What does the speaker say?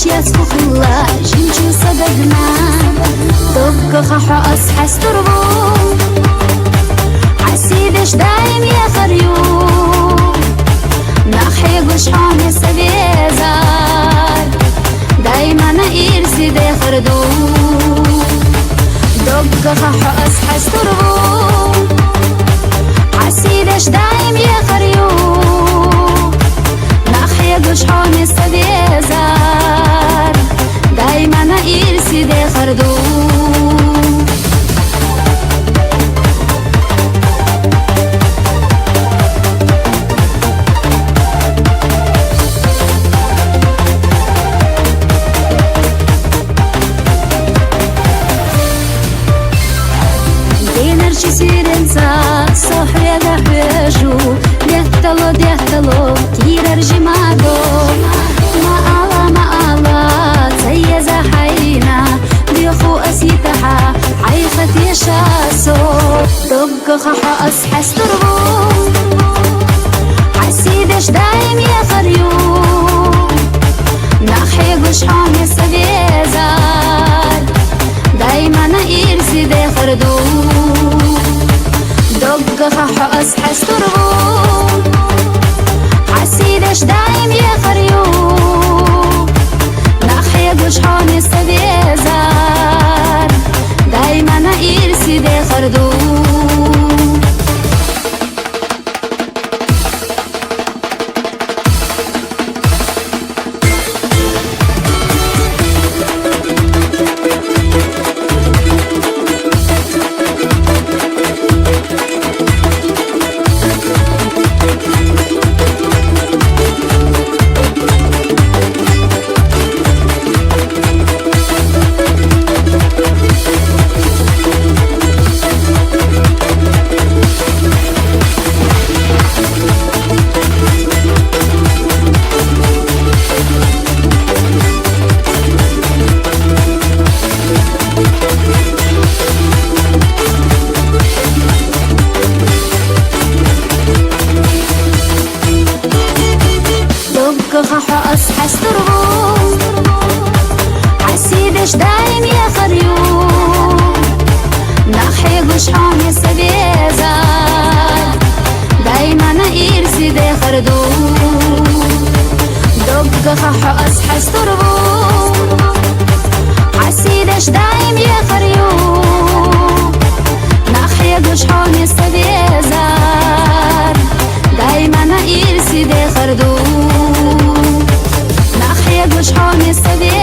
يسفخ الله جنجي صدقنا دق خح أصحى ستربو عسيدش دايم يا خريوم نخي قش حامي سبيزار دايما إرسي دي خردو دق خح أصحى ستربو عسيدش دايم يا خريوم نخي قش حامي سبيزار دايما إرسي دي خردو سيرنسا صحيا دحوجو ديهتلو كير رجمادو ما الله زي زحينا بيخو أسيتها عيخت يشاسو دق خح أصحى ستربو عسيدش دايم يا خريوم نخي قش حامي سبيزار دايما إرسي دي خردو دق خح أصحى ستربو عسيدش دايم يا خريوم نخي قش حامي سبيزار دايما إرسي دي خردو خح أصحى ستربو عسيدش دايم يا خريوم نخي قش حامي سبيزار دايما إرسي دي خردو دق خح أصحى ستربو عسيدش دايم يا خريوم نخي قش حامي سبيزار دايما إرسي دي خردو مش حامي السبيل